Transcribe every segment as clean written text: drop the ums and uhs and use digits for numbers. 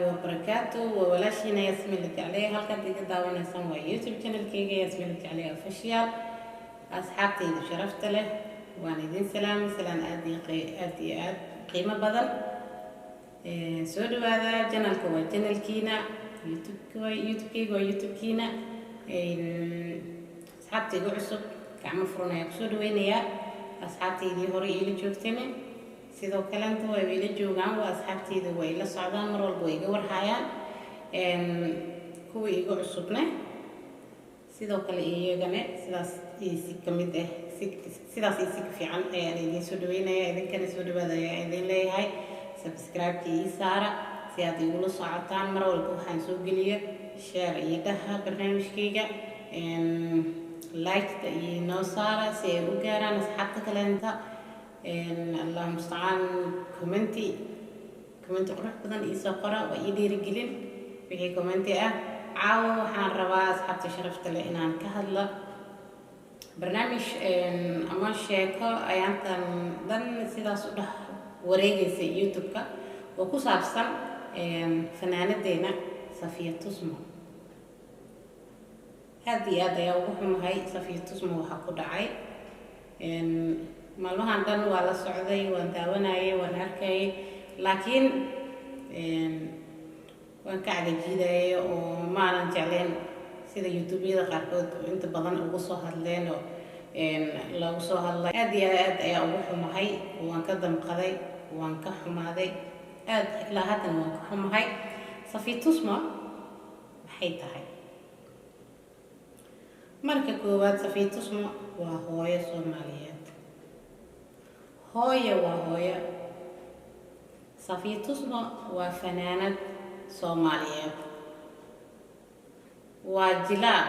وبركاته وولاشينا ياسمين لك عليه هلكا ديك داوانا سنوا يوتيوب channel كيغا ياسمين لك عليه official أصحابتي إذا شرفت له وأنا دين سلام آدي قيمة بدل سودو هذا channel كوا channel كينا يوتيوب كينا أصحابتي جو عصب كعم فرنا يقصدوا وينيا أصحابتي دي هوري إلى جوكتني sidoo kale inta way weyla joogaan waa asxaabteyda way la socdaan mar walba way iga warhayaan kuwa iga cusubna sidoo kale iyagana sidaas si kamid ah sidaas si fiican ayaan idin soo dhaweynaya idinkana soo dhawaadaya idin leeyahay subscribe-kii saara si aad igula socotaan mar walba waxaan soo geliyo share iyo dhaha barnaamijkayga like iyo noo saara si ay u gaaraan asxaabta kale inta الله مستعان كومنتي قرح بدن إيسا قرأ وإيدي رجلين بحي كومنتي عاو حان رواز حتى شرفت لإنان كهلا برنامج أمان شاكا أيان كان دن سيدا سوده وريجي سي يوتيوب كا وكوس عبسان فنانة دينا صفية تسمو هذه يوم هاي صفية تسمو وحقو دعاي maalmahan dhan waa la socday waan daawanayay waan arkay laakiin waan ka cadajiday oo maanan jecleen sida youtube-yada qaarkood inta badan ugu soo hadleen oo lagu soo hadlay aad iyo aad ayaa ugu xumahay waan ka damqaday waan ka xumaaday aad ilaa haddana waan ka xumahay Safiya Tusmo maxay tahay marka koowaad Safiya Tusmo waa hooyo Soomaaliyeed هوية وهوية صفية تصمى وفنانة صومالية وجلاء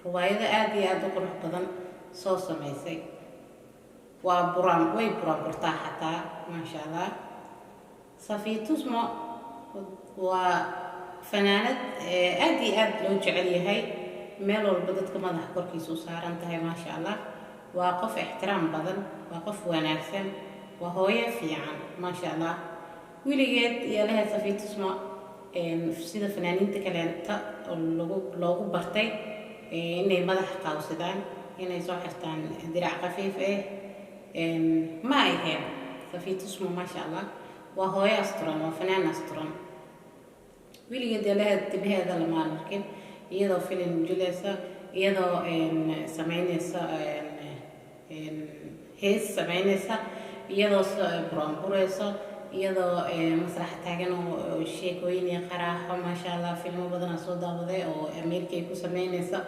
رواية آدي قرح بدن صوصة ميسي وبرام برتاحة ما شاء الله صفية تصمى وفنانة آدي لو جعلي هاي ميلو البدت كما ضحكور كيسو سارنتهاي ما شاء الله وقف احترام بدن وقف وناسم وهوية فيعان ما شاء الله ولقيت يا لها Safiya Tusmo sida fanaaniinta kale loogu bartay inay madaxa qawsadaan inay soo xirtaan dirac khafiif ma ay ahayn Safiya Tusmo ma sha Allah waa hooyo asturan waa fanaan asturan weligeed ya laha timaheeda lama arkin iyadoo filim juleysa iyadoo sameynaysa hees sameynaysa iyadoo buraanburaysa iyadoo masrax taagan oo sheekooyin iyo qaraaxo ma sha Allah filmo badan soo daawaday oo Ameerika ku sameynaysa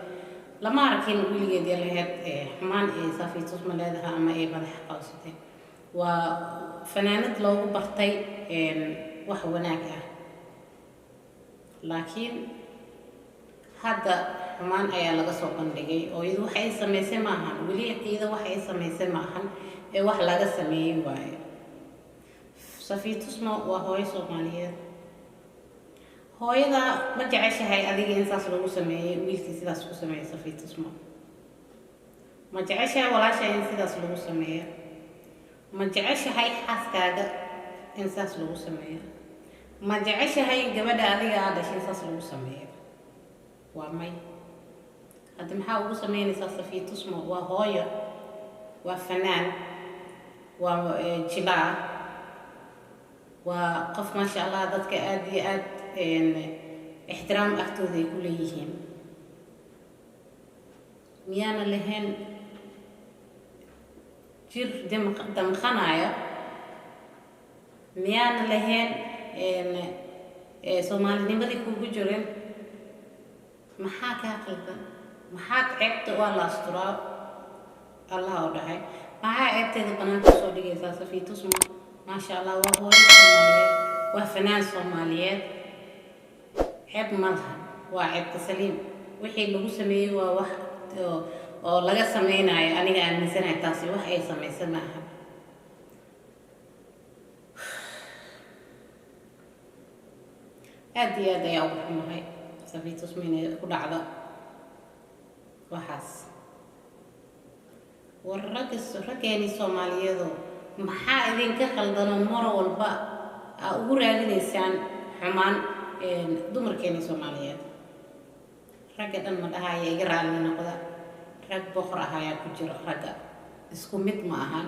lama arkin weligeed ay lahayd xumaan ee Safiya Tusmo leedahay ama ay madax qawsatay waa fanaanad loogu bartay wax wanaag ah laakiin hadda xumaan ayaa laga soo bandhigay oo iyadu waxay sameysay maahan wali iyadu waxay sameysay maahan ee wax laga sameeyay waaye Safiya Tusmo waa hooyo Soomaaliyeed hooyada ma jeceshahay adiga in saas lagu sameeyay wiilkii sidaas ku sameeyay Safiya Tusmo ma jeceshahay walaashay in sidaas lagu sameeyay ma jeceshahay xaaskaaga in saas lagu sameeyay ma jeceshahay gabadha adiga aad dhashay saas lagu sameeyay waa may هذا محاو سميني Safiya Tusmo وهوية وفنان وجلاء وقف ما شاء الله ضدك آدي احترام أكتوذي كليهم ميانا لهن جير دم خنايا ميانا لهن سومالي نمدي كوكو جورين محاكا قلبا maxaad ceebta waa la asturaa Allah oo dhahay maxaa ceebteeda banaanka soo dhigaysaa Safiya Tusmo ma sha Allah waa hooyo Soomaaliyeed waa fanaan Soomaaliyeed ceeb malaha waa ceebta saliim wixii lagu sameeyay waa wax oo laga sameynayo aniga aaminsanahay taasi wax ay sameysay maaha aad iyo aad ayaa ugu xumahay Safiya Tusmo inay ku dhacdo waxaas warragani Soomaaliyeed maxaa idinka qaldan mar walba ugu raadinaysaan xumaan dumarkeena Soomaaliyeed ragga dhan ma dhahayo iga raali noqda rag boqor ah ayaa ku jira ragga isku mid ma ahan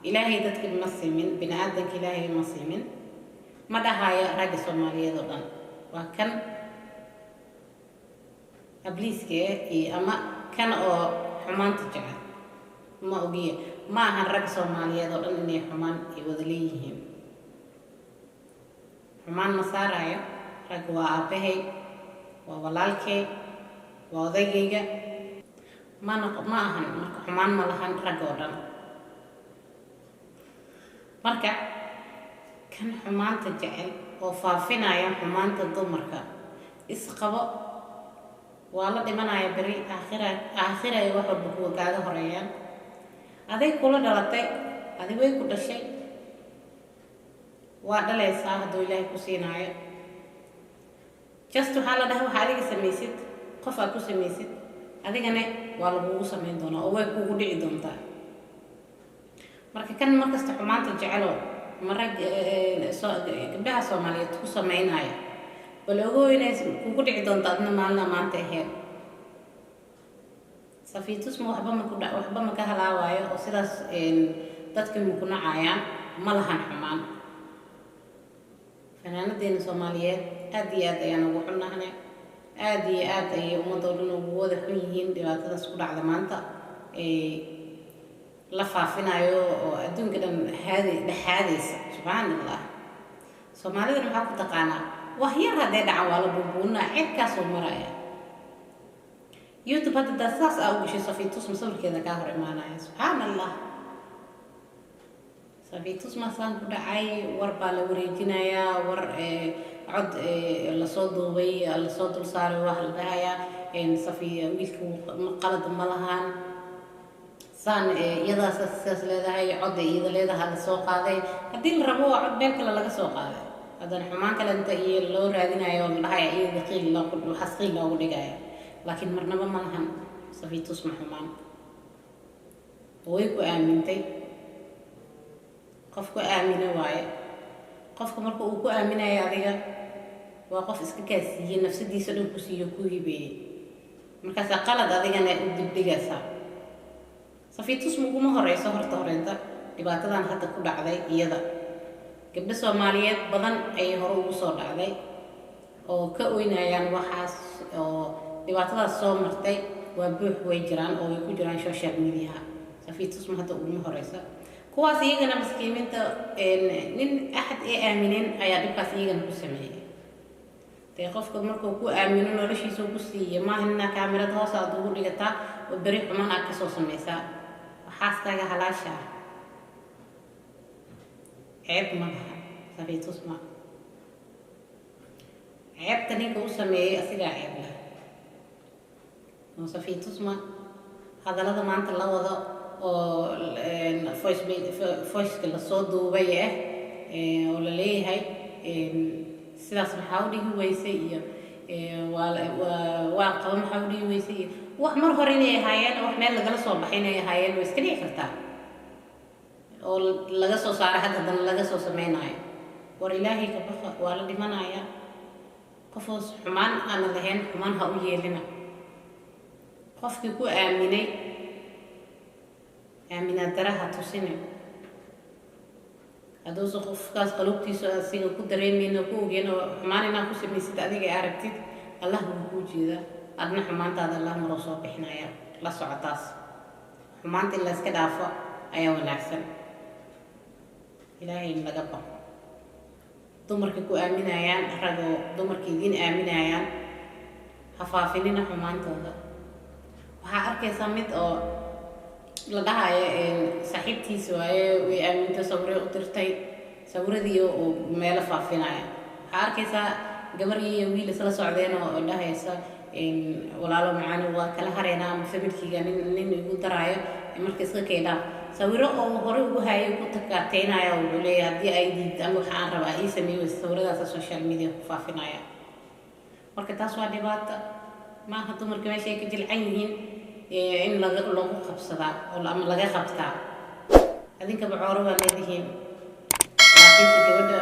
ilaahay dadka ma simin bini'aadanka ilaahay ma simin ma dhahayo ragga Soomaaliyeed oo dhan waa kan abliiska ama kan oo xumaanta jecel ma ogiye ma ahan rag Soomaaliyeed oo dhan inay xumaan ay wada leeyihiin xumaan ma saarayo rag waa aabahay waa walaalkay waa odaygayga ma ahan marka xumaan ma lahan rag oo dhan marka kan xumaanta jecel oo faafinaya xumaanta dumarka isqabo waa la dhimanaya bari aakhira wax walba kuwa kaaga horeeyaan aday kula dhalatay adig way ku dhashay waa dhalaysaa hadduu ilaahay ku siinaayo just waxaa la dhahay waxaa adiga samaysid qof aad ku samaysid adigana waa lagugu samayn doonaa oo way kugu dhici doontaa marka kan markasta xumaanta jecelo marag gabdhaha Soomaaliyeed ku samaynaya bal ogow inay kugu dhici doonto adna maalina maanta ahayd safiitus ma waxba ma ka halaawayo oo sidaas dadka ma ku nacayaan ma lahan xumaan fanaanadeena Soomaaliyeed aad iyo aad ayaan ugu xunnahay aad iyo aad ay ummadda oo dhan ugu wada xun yihiin dhibaatadaas ku dhacda maanta la faafinayo oo adduunka dhan dhaxaadaysa subxaanallah Soomaalida waxaa ku taqaanaa wax yar haddee dhacan waa la buubuunaa cirkaasoo maraya YouTube hadda saas aa u gashay safiitus masawirkeeda kaa hor imaanaya subxaanallah safiitus masaan ku dhacay war baa la wareejinayaa war cod lasoo duubay lasoo dul saaray wax la dhahayaa wiilka qalad ma lahaan saan iyadaas sidaas leedahay cod iyada leedahay la soo qaaday haddii la rabo waa cod been kale laga soo qaaday haddana xumaan kale inta iyo loo raadinayo la dhahaya iyada qiil waxaas qiil loogu dhigaya laakiin marnaba ma lahan safiitus ma xumaan way ku aamintay qofku aamina waaye qofka marka uu ku aaminayo adiga waa qof iska kaasiiye nafsadiisa dhan ku siiyo ku hibeeyey markaasaa qalad adigana u dibdhigaysaa safiitus muguma horeyso horeenta dhibaatadan hadda ku dhacday iyada gabdho Soomaaliyeed badan ay hore ugu soo dhacday oo ka oynayaan waxaas oo dhibaatadaas soo martay waa buux way jiraan oo ay ku jiraan social media safiitus ma hadda uguma horeysa kuwaas iyagana maskiimiinta nin axad ee aaminin ayaa dhibkaas iyagana ku sameeyay dee qofka markuu ku aamino noloshiisa ku siiyo maahinna kaamirada hoos aad ugu dhigataa oo beri xumaan aad kasoo samaysaa waxaaskaaga halaasha ceeb ma laha safiitus ma ceebta ninka u sameeyey asigaa ceeb lah oo safiitus ma hadallada maanta la wado oo voiceka lasoo duubay oo la leeyahay sidaas maxaa u dhigi weysay iyo waa qabo maxaa u dhigi weysay iyo wax mar hore inay ahaayeen wax meel lagala soo baxay inay ahaayeen way iska dhici kartaa oo laga soo saaray hadda dan laga soo samaynayo war ilaahay ka baqa waa la dhimanaya qofoos xumaan aan lahayn xumaan ha u yeelina qofkii ku aaminay aaminaad daraha tusine hadduu qofkaas qalubtiisa asiga ku dareemayna ku ogeen oo xumaan inaa ku samaysid adiga aragtid allah wuu kuu jeedaa adna xumaantaada allah maroo soo bixinaya la socotaas xumaanta in la iska dhaafo ayaa wanaagsan ilaahay in laga baqo dumarka ku aaminayaan ragoo dumarka idiin aaminayaan ha faafinina xumaantooda waxaa arkaysaa mid oo la dhahayo saaxiibtiisa waaye way aaminto sawiro u dirtay sawiradii oo meelo faafinaya waxaa arkaysaa gabar iyo wiil isla socdeen oo dhahaysa walaalo macaan waa kala hareynaa ama familkiga nin igu daraayo marka iska keydhaa sawiro oo hore ugu hayay ku takaateynaya oo wuxuu leeyahay haddii ay diid ama waxa aan rabaa ii sameeyo sawiradaas social media ku faafinaya marka taas waa dhibaato maaha dumarka meesha ay ka jilcan yihiin in lagu qabsadaa oo ama laga qabtaa adinka bacooro waa leedihiin laakiinse gabadha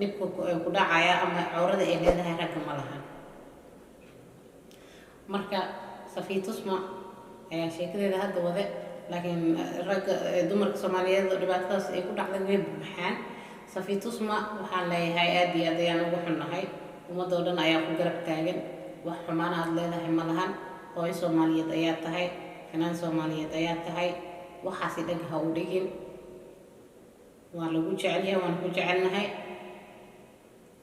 dhibka ku dhacaya ama cawrada ay leedahay ragga ma lahan. marka Safiya Tusmo ayaa sheekadeeda hadda wade, laakiin ragga dumarka Soomaaliyeed oo dhibaatadaas ay ku dhacday way buuxaan. Safiya Tusmo waxaan leeyahay aad iyo aad ayaan ugu xunnahay, ummadda oo dhan ayaa ku garab taagan, wax xumaan aad leedahay ma lahan, hooyo Soomaaliyeed ayaa tahay, fanaan Soomaaliyeed ayaa tahay, waxaasi dhag ha u dhigin, waa lagu jecel yahay, waan ku jecelnahay.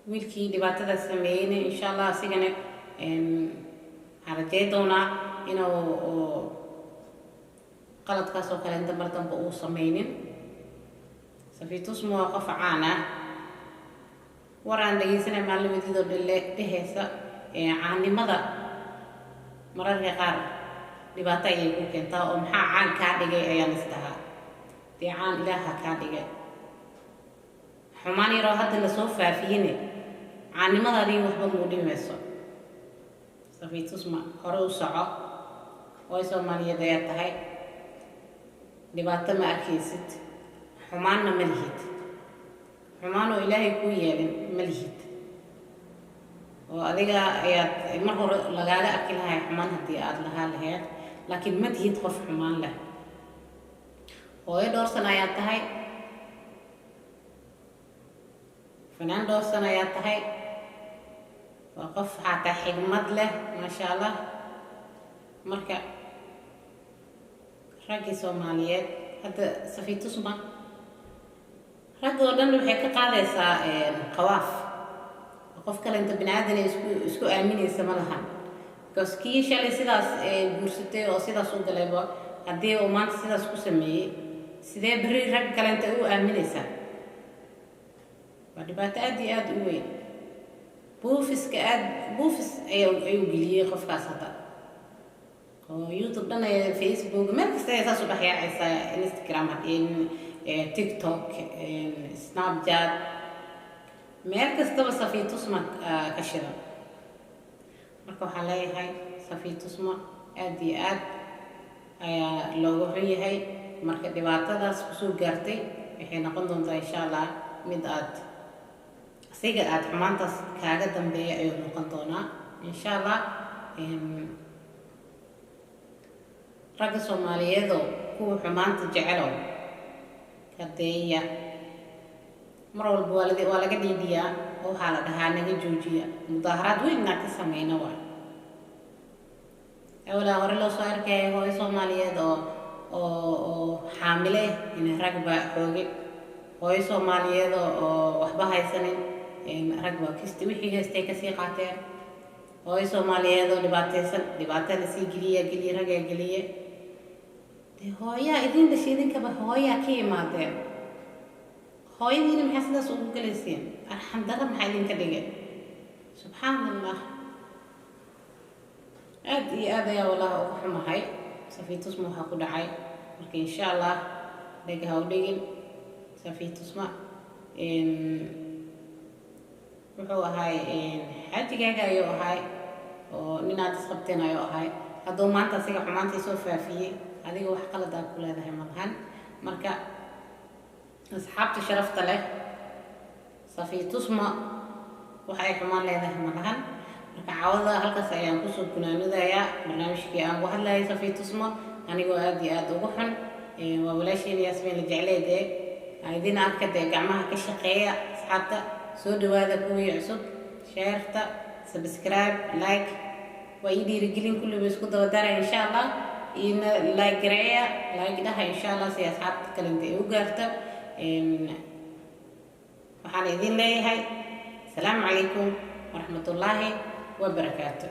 wiilkii dhibaatadaas sameeyeyna insha Allah asigana waxaan rajay doonaa inuu qaladkaas oo kale inta mar dambe uu sameynin. Safiya Tusmo waa qof caan ah, waraan dhageysanay macluumaadkeeda oo dheheysa caannimada mararka qaar dhibaato ayay ku keentaa, oo maxaa caan kaa dhigay ayaan isdhahaa. dee caan Ilaaha kaa dhigay, xumaan yaroo hadda lasoo faafiyeyne caannimadaadii waxba muu dhimayso. Safiya Tusmo hore u soco, hooyo Soomaaliyeed ayaa tahay, dhibaato ma arkaysid, xumaanna ma lihid, xumaan oo Ilaahay kuu yeelin ma lihid, oo adiga ayaad mar hore lagaaga arki lahay xumaan haddii aad lahaa lahayd, laakiin ma tihid qof xumaan leh. hooyo dhowr sano ayaa tahay, fanaan dhowr sano ayaa tahay, waa qof xataa xigmad leh maasha Allah. marka raggii Soomaaliyeed hadda Safiya Tusmo ragga oo dhan waxay ka qaadaysaa qawaaf, qof kale inta bini'aadan isku aaminaysa ma lahan, because kii shalay sidaas guursatay oo sidaas u galayba haddii uu maanta sidaas ku sameeyey, sidee berri rag kale inta u aaminaysaa? waa dhibaato aad iyo aad u weyn. buufis ayuu geliyey qofkaas hadda, oo YouTube dhan ay Facebook meel kasta ay saas u dhaxyaacaysaa, Instagram TikTok Snapchat meel kastaba Safiya Tusmo ka shidan. marka waxaan leeyahay Safiya Tusmo aad iyo aad ayaa loogu xun yahay. marka dhibaatadaas kusoo gaartay waxay noqon doontaa insha Allah mid aad asiga aad xumaantaas kaaga dambeeya ayuu noqon doonaa insha Allah. ragga Soomaaliyeed oo kuwa xumaanta jecelow kadeeya, mar walba waa laga dhiidiyaa oo waxaa la dhahaa naga joojiya, mudaaharaad weyn inaan ka sameyno waay. awalaa hore loo soo arkaya hooyo Soomaaliyeed oo xaamile in rag baa xoogay, hooyo Soomaaliyeed oo waxba haysanin rag baa kasta wixii haystay kasii qaateen, hooyo Soomaaliyeed oo dhibaataysan dhibaato lasii geliye raggaa geliye. dee hooyaa idin dhashay, idinkaba hooyaa ka imaadeen, hooyadiina maxaa sidaas ugu galayseen? arxamdara maxaa idinka dhigay? subxaan Allah. aad iyo aad ayaa walahi uga xumahay Safiya Tusmo waxaa ku dhacay. marka insha Allah dhagaha u dhigin. Safiya Tusmo wuxuu ahay xajigaaga ayuu ahay, oo ninaad isqabteen ayuu ahay. hadduu maanta asiga xumaantii soo faafiyey, adiga wax qalad aad ku leedahay ma lahan. marka asxaabta sharafta leh, Safiya Tusmo waxa ay xumaan leedahay ma lahan. marka caawada halkaas ayaan kusoo gunaanadayaa barnaamijkii aan uga hadlayay Safiya Tusmo, anigoo aad iyo aad ugu xun. waa walaasheen Yaasmiin la jecleede idin arkade gacmaha ka shaqeeya. asxaabta soo dhawaada, kuwii cusub sheerta, subscribe, like waa ii dhiirigelin kulliba isku daba dara insha Allah. ina like gareeya, like dhaha insha Allah si asxaabta kale intay u gaarto. waxaan idin leeyahay asalaamu calaykum waraxmatullaahi wabarakaatuh.